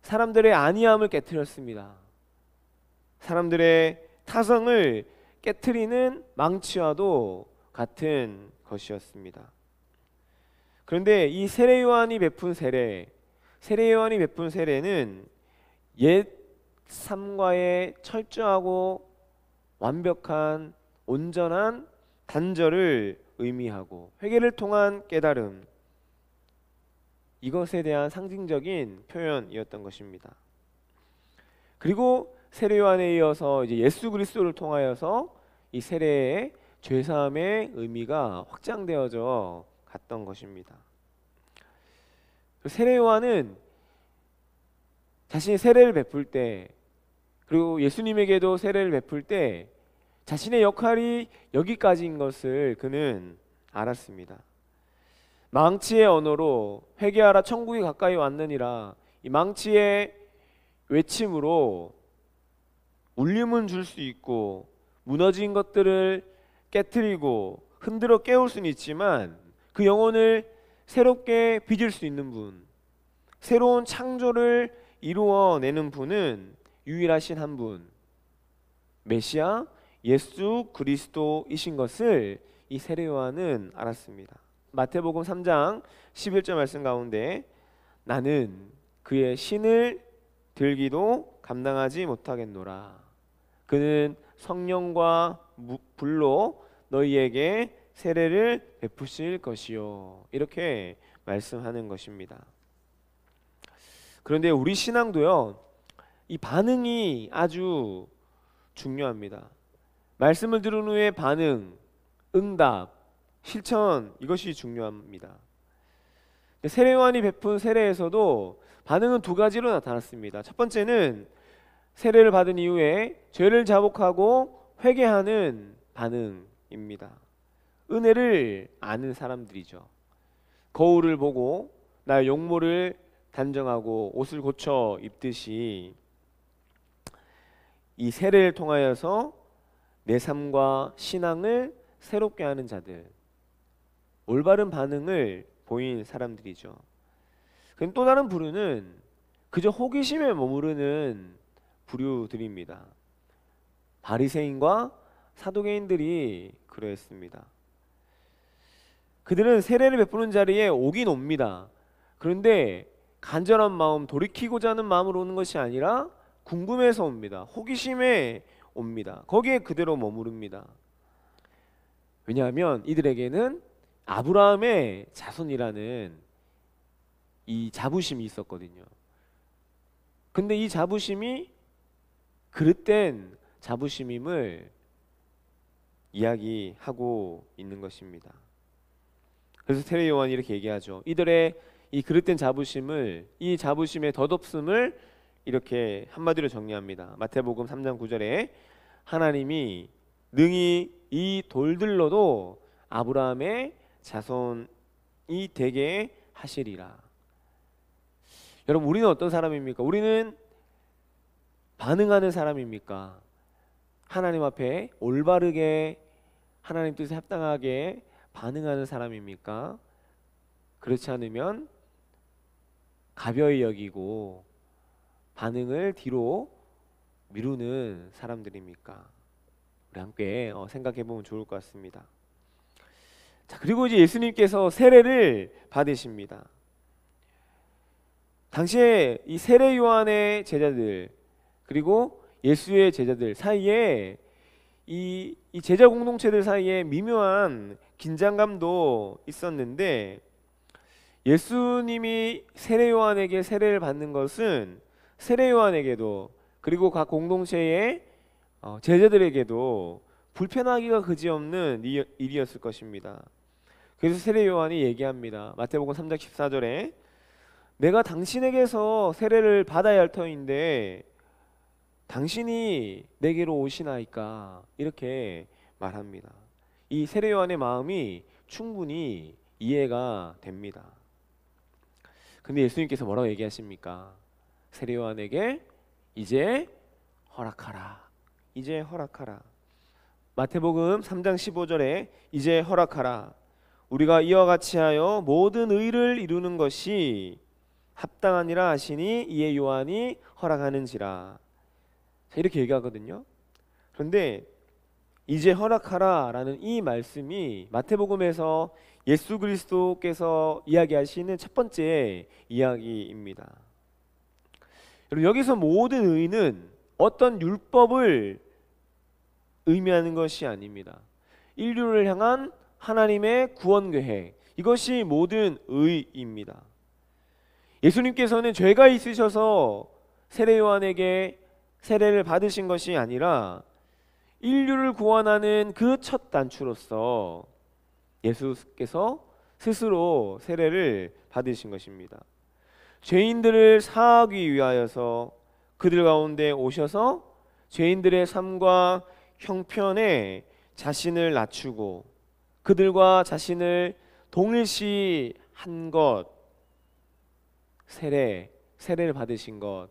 사람들의 안이함을 깨트렸습니다. 사람들의 타성을 깨트리는 망치와도 같은 것이었습니다. 그런데 이 세례 요한이 베푼 세례는 옛 삶과의 철저하고 완벽한 온전한 단절을 의미하고 회개를 통한 깨달음, 이것에 대한 상징적인 표현이었던 것입니다. 그리고 세례 요한에 이어서 이제 예수 그리스도를 통하여서 이 세례의 죄사함의 의미가 확장되어져 갔던 것입니다. 세례 요한은 자신이 세례를 베풀 때, 그리고 예수님에게도 세례를 베풀 때 자신의 역할이 여기까지인 것을 그는 알았습니다. 망치의 언어로 회개하라 천국이 가까이 왔느니라, 이 망치의 외침으로 울림은 줄 수 있고 무너진 것들을 깨트리고 흔들어 깨울 수는 있지만 그 영혼을 새롭게 빚을 수 있는 분, 새로운 창조를 이루어내는 분은 유일하신 한 분, 메시아 예수 그리스도이신 것을 이 세례 요한은 알았습니다. 마태복음 3장 11절 말씀 가운데 나는 그의 신을 들기도 감당하지 못하겠노라. 그는 성령과 불로 너희에게 세례를 베푸실 것이요. 이렇게 말씀하는 것입니다. 그런데 우리 신앙도요, 이 반응이 아주 중요합니다. 말씀을 들은 후에 반응, 응답, 실천, 이것이 중요합니다. 세례 요한이 베푼 세례에서도 반응은 두 가지로 나타났습니다. 첫 번째는 세례를 받은 이후에 죄를 자복하고 회개하는 반응입니다. 은혜를 아는 사람들이죠. 거울을 보고 나의 용모를 단정하고 옷을 고쳐 입듯이 이 세례를 통하여서 내 삶과 신앙을 새롭게 하는 자들, 올바른 반응을 보인 사람들이죠. 그럼 또 다른 부류는 그저 호기심에 머무르는 부류들입니다. 바리새인과 사두개인들이 그러했습니다. 그들은 세례를 베푸는 자리에 오긴 옵니다. 그런데 간절한 마음, 돌이키고자 하는 마음으로 오는 것이 아니라 궁금해서 옵니다. 호기심에 옵니다. 거기에 그대로 머무릅니다. 왜냐하면 이들에게는 아브라함의 자손이라는 이 자부심이 있었거든요. 근데 이 자부심이 그릇된 자부심임을 이야기하고 있는 것입니다. 그래서 세례 요한이 이렇게 얘기하죠. 이들의 이 그릇된 자부심을, 이 자부심의 덧없음을 이렇게 한마디로 정리합니다. 마태복음 3장 9절에 하나님이 능히 이 돌들로도 아브라함의 자손이 되게 하시리라. 여러분, 우리는 어떤 사람입니까? 우리는 반응하는 사람입니까? 하나님 앞에 올바르게 하나님 뜻에 합당하게 반응하는 사람입니까? 그렇지 않으면 가벼이 여기고 반응을 뒤로 미루는 사람들입니까? 우리 함께 생각해 보면 좋을 것 같습니다. 자, 그리고 이제 예수님께서 세례를 받으십니다. 당시에 이 세례 요한의 제자들 그리고 예수의 제자들 사이에 이 제자 공동체들 사이에 미묘한 긴장감도 있었는데, 예수님이 세례 요한에게 세례를 받는 것은 세례 요한에게도 그리고 각 공동체의 제자들에게도 불편하기가 그지없는 일이었을 것입니다. 그래서 세례 요한이 얘기합니다. 마태복음 3장 14절에 내가 당신에게서 세례를 받아야 할 터인데 당신이 내게로 오시나이까, 이렇게 말합니다. 이 세례 요한의 마음이 충분히 이해가 됩니다. 근데 예수님께서 뭐라고 얘기하십니까? 세례 요한에게 이제 허락하라, 이제 허락하라. 마태복음 3장 15절에 이제 허락하라, 우리가 이와 같이 하여 모든 의를 이루는 것이 합당하니라 하시니 이에 요한이 허락하는지라. 이렇게 얘기하거든요. 그런데 이제 허락하라 라는 이 말씀이 마태복음에서 예수 그리스도께서 이야기하시는 첫 번째 이야기입니다. 여러분, 여기서 모든 의는 어떤 율법을 의미하는 것이 아닙니다. 인류를 향한 하나님의 구원 계획, 이것이 모든 의입니다. 예수님께서는 죄가 있으셔서 세례 요한에게 세례를 받으신 것이 아니라 인류를 구원하는 그 첫 단추로서 예수께서 스스로 세례를 받으신 것입니다. 죄인들을 사하기 위하여서 그들 가운데 오셔서 죄인들의 삶과 형편에 자신을 낮추고 그들과 자신을 동일시 한 것, 세례를 받으신 것,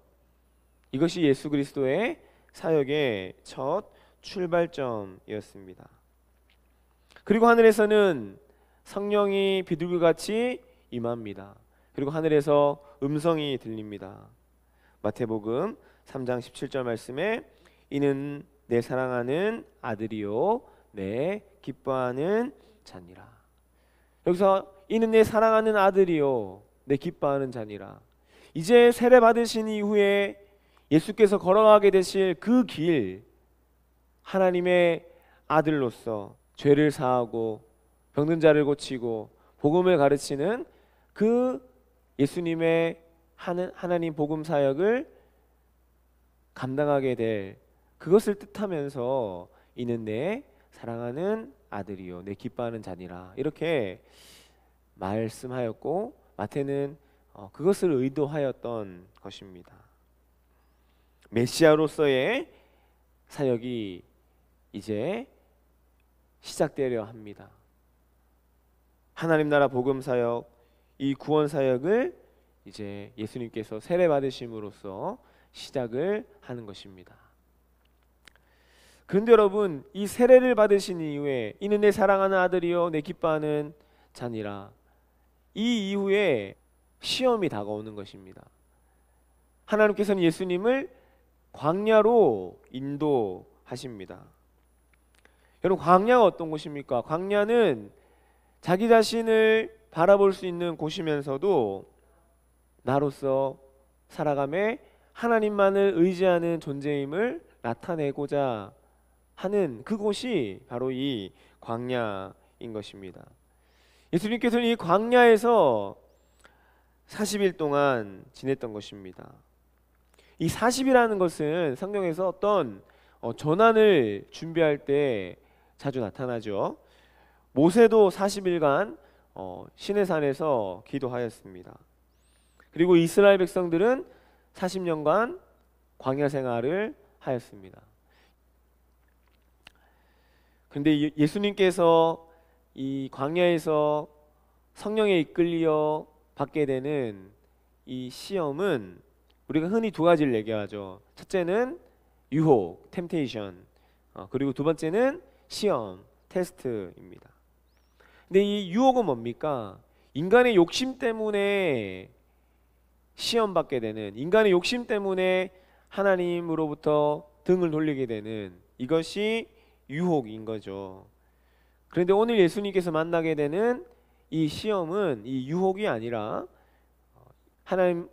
이것이 예수 그리스도의 사역의 첫 출발점이었습니다. 그리고 하늘에서는 성령이 비둘기같이 임합니다. 그리고 하늘에서 음성이 들립니다. 마태복음 3장 17절 말씀에 이는 내 사랑하는 아들이요 내 기뻐하는 자니라. 여기서 이는 내 사랑하는 아들이요 내 기뻐하는 자니라. 이제 세례 받으신 이후에 예수께서 걸어가게 되실 그 길, 하나님의 아들로서 죄를 사하고 병든 자를 고치고 복음을 가르치는 그 예수님의 하나님 복음 사역을 감당하게 될 그것을 뜻하면서 이는 내 사랑하는 아들이요 내 기뻐하는 자니라, 이렇게 말씀하였고 마태는 그것을 의도하였던 것입니다. 메시아로서의 사역이 이제 시작되려 합니다. 하나님 나라 복음 사역, 이 구원 사역을 이제 예수님께서 세례 받으심으로써 시작을 하는 것입니다. 그런데 여러분, 이 세례를 받으신 이후에 이는 내 사랑하는 아들이요 내 기뻐하는 자니라, 이 이후에 시험이 다가오는 것입니다. 하나님께서는 예수님을 광야로 인도하십니다. 여러분, 광야가 어떤 곳입니까? 광야는 자기 자신을 바라볼 수 있는 곳이면서도 나로서 살아감에 하나님만을 의지하는 존재임을 나타내고자 하는 그곳이 바로 이 광야인 것입니다. 예수님께서는 이 광야에서 40일 동안 지냈던 것입니다. 이 40이라는 것은 성경에서 어떤 전환을 준비할 때 자주 나타나죠. 모세도 40일간 시내산에서 기도하였습니다. 그리고 이스라엘 백성들은 40년간 광야 생활을 하였습니다. 그런데 예수님께서 이 광야에서 성령에 이끌려 받게 되는 이 시험은 우리가 흔히 두 가지를 얘기하죠. 첫째는 유혹, 템테이션, 그리고 두 번째는 시험, 테스트입니다. 근데 이 유혹은 뭡니까? 인간의 욕심 때문에 시험 받게 되는, 인간의 욕심 때문에 하나님으로부터 등을 돌리게 되는, 이것이 유혹인 거죠. 그런데 오늘 예수님께서 만나게 되는 이 시험은 이 유혹이 아니라 하나님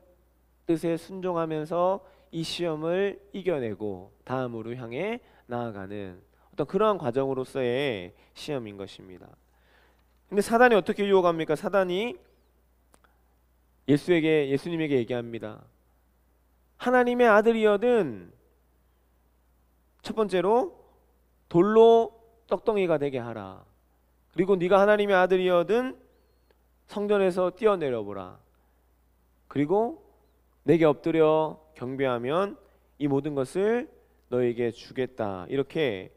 뜻에 순종하면서 이 시험을 이겨내고 다음으로 향해 나아가는 어떤 그러한 과정으로서의 시험인 것입니다. 근데 사단이 어떻게 유혹합니까? 사단이 예수님에게 얘기합니다. 하나님의 아들이여든 첫 번째로 돌로 떡덩이가 되게 하라. 그리고 네가 하나님의 아들이여든 성전에서 뛰어내려 보라. 그리고 내게 엎드려 경배하면 이 모든 것을 너에게 주겠다. 이렇게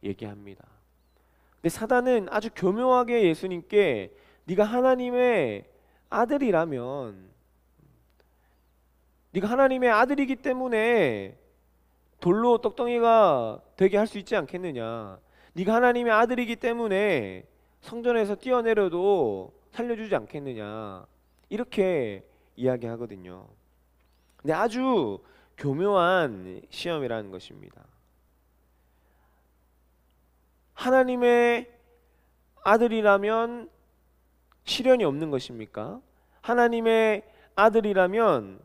얘기합니다. 근데 사단은 아주 교묘하게 예수님께 네가 하나님의 아들이라면, 네가 하나님의 아들이기 때문에 돌로 떡덩이가 되게 할 수 있지 않겠느냐. 네가 하나님의 아들이기 때문에 성전에서 뛰어내려도 살려주지 않겠느냐. 이렇게 이야기하거든요. 근데 아주 교묘한 시험이라는 것입니다. 하나님의 아들이라면 시련이 없는 것입니까? 하나님의 아들이라면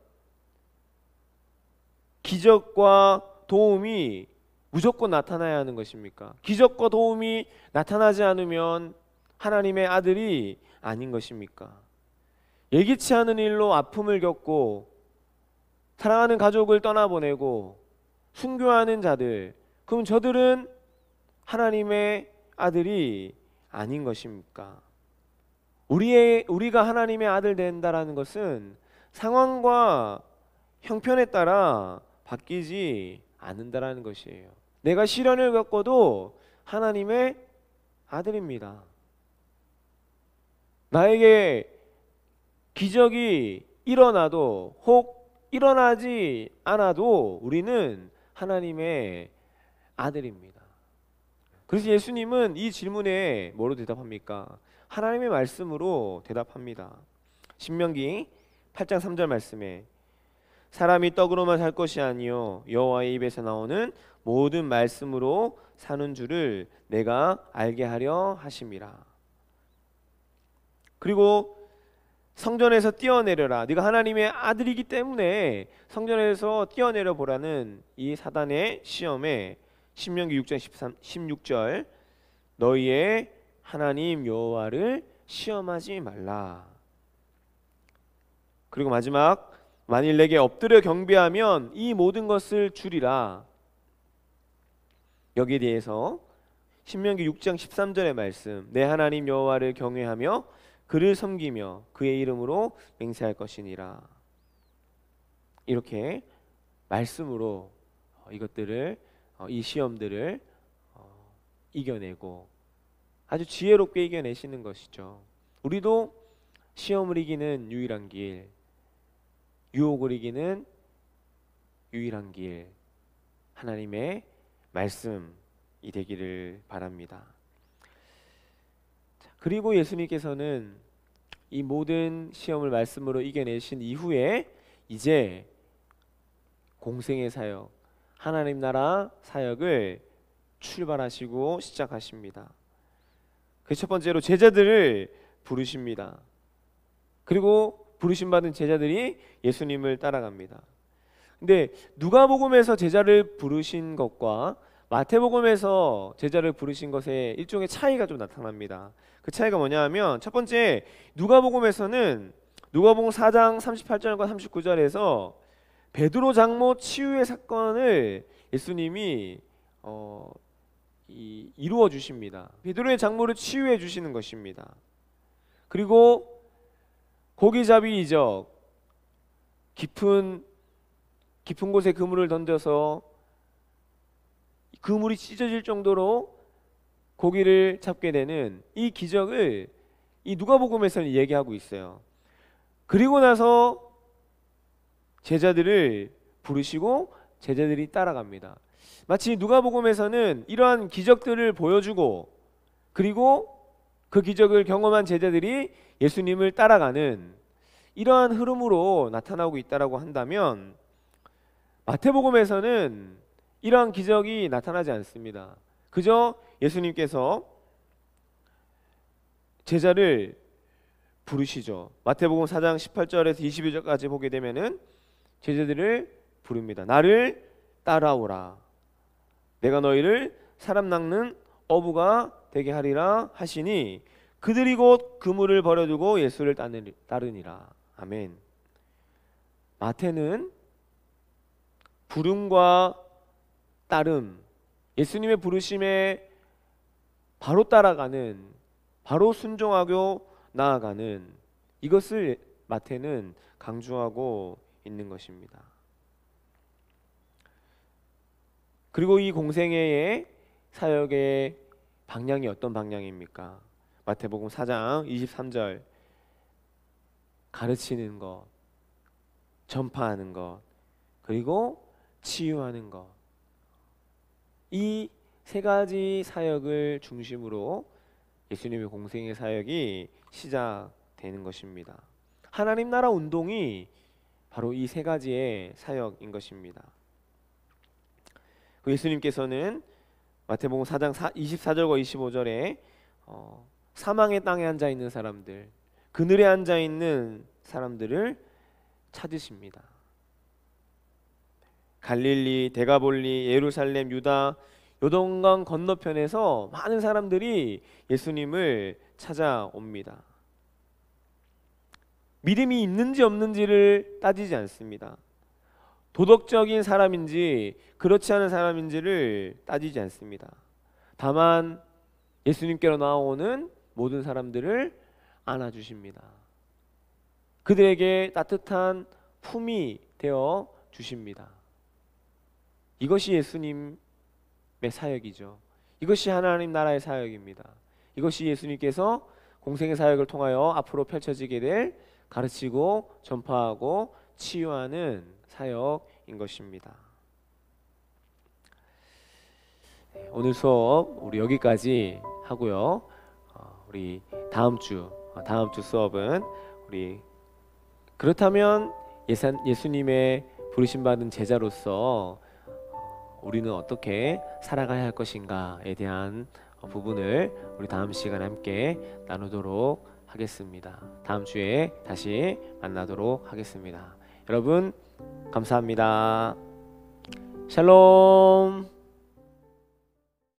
기적과 도움이 무조건 나타나야 하는 것입니까? 기적과 도움이 나타나지 않으면 하나님의 아들이 아닌 것입니까? 예기치 않은 일로 아픔을 겪고 사랑하는 가족을 떠나보내고 순교하는 자들, 그럼 저들은 하나님의 아들이 아닌 것입니까? 우리가 하나님의 아들 된다라는 것은 상황과 형편에 따라 바뀌지 않는다라는 것이에요. 내가 시련을 겪어도 하나님의 아들입니다. 나에게 기적이 일어나도 혹 일어나지 않아도 우리는 하나님의 아들입니다. 그래서 예수님은 이 질문에 뭐로 대답합니까? 하나님의 말씀으로 대답합니다. 신명기 8장 3절 말씀에 사람이 떡으로만 살 것이 아니요 여호와의 입에서 나오는 모든 말씀으로 사는 줄을 내가 알게 하려 하심이라. 그리고 성전에서 뛰어내려라. 네가 하나님의 아들이기 때문에 성전에서 뛰어내려 보라는 이 사단의 시험에 신명기 6장 16절 너희의 하나님 여호와를 시험하지 말라. 그리고 마지막 만일 내게 엎드려 경배하면 이 모든 것을 주리라. 여기에 대해서 신명기 6장 13절의 말씀 내 하나님 여호와를 경외하며 그를 섬기며 그의 이름으로 맹세할 것이니라. 이렇게 말씀으로 이것들을 이 시험들을 이겨내고 아주 지혜롭게 이겨내시는 것이죠. 우리도 시험을 이기는 유일한 길, 유혹을 이기는 유일한 길, 하나님의 말씀이 되기를 바랍니다. 그리고 예수님께서는 이 모든 시험을 말씀으로 이겨내신 이후에 이제 공생의 사역, 하나님 나라 사역을 출발하시고 시작하십니다. 그 첫 번째로 제자들을 부르십니다. 그리고 부르심 받은 제자들이 예수님을 따라갑니다. 근데 누가복음에서 제자를 부르신 것과 마태복음에서 제자를 부르신 것에 일종의 차이가 좀 나타납니다. 그 차이가 뭐냐 하면, 첫 번째, 누가복음에서는 누가복음 4장 38절과 39절에서 베드로 장모 치유의 사건을 예수님이 이루어 주십니다. 베드로의 장모를 치유해 주시는 것입니다. 그리고 고기잡이 이적, 깊은 곳에 그물을 던져서 그물이 찢어질 정도로 고기를 잡게 되는 이 기적을 이 누가복음에서는 얘기하고 있어요. 그리고 나서 제자들을 부르시고 제자들이 따라갑니다. 마치 누가복음에서는 이러한 기적들을 보여주고, 그리고 그 기적을 경험한 제자들이 예수님을 따라가는 이러한 흐름으로 나타나고 있다라고 한다면, 마태복음에서는 이러한 기적이 나타나지 않습니다. 그저 예수님께서 제자를 부르시죠. 마태복음 4장 18절에서 22절까지 보게 되면은 제자들을 부릅니다. 나를 따라오라. 내가 너희를 사람 낚는 어부가 되게 하리라 하시니 그들이 곧 그물을 버려두고 예수를 따르니라. 아멘. 마태는 부름과 따름, 예수님의 부르심에 바로 따라가는, 바로 순종하고 나아가는, 이것을 마태는 강조하고 있는 것입니다. 그리고 이 공생애의 사역의 방향이 어떤 방향입니까? 마태복음 4장 23절, 가르치는 것, 전파하는 것, 그리고 치유하는 것, 이 세 가지 사역을 중심으로 예수님의 공생의 사역이 시작되는 것입니다. 하나님 나라 운동이 바로 이 세 가지의 사역인 것입니다. 예수님께서는 마태복음 4장 24절과 25절에 사망의 땅에 앉아 있는 사람들, 그늘에 앉아 있는 사람들을 찾으십니다. 갈릴리, 데가볼리, 예루살렘, 유다, 요단강 건너편에서 많은 사람들이 예수님을 찾아옵니다. 믿음이 있는지 없는지를 따지지 않습니다. 도덕적인 사람인지 그렇지 않은 사람인지를 따지지 않습니다. 다만 예수님께로 나오는 모든 사람들을 안아주십니다. 그들에게 따뜻한 품이 되어 주십니다. 이것이 예수님의 사역이죠. 이것이 하나님 나라의 사역입니다. 이것이 예수님께서 공생의 사역을 통하여 앞으로 펼쳐지게 될 가르치고 전파하고 치유하는 사역인 것입니다. 오늘 수업 우리 여기까지 하고요. 우리 다음 주 수업은 우리 그렇다면 예수님의 부르심받은 제자로서 우리는 어떻게 살아가야 할 것인가에 대한 부분을 우리 다음 시간에 함께 나누도록 하겠습니다. 다음 주에 다시 만나도록 하겠습니다. 여러분 감사합니다. 샬롬.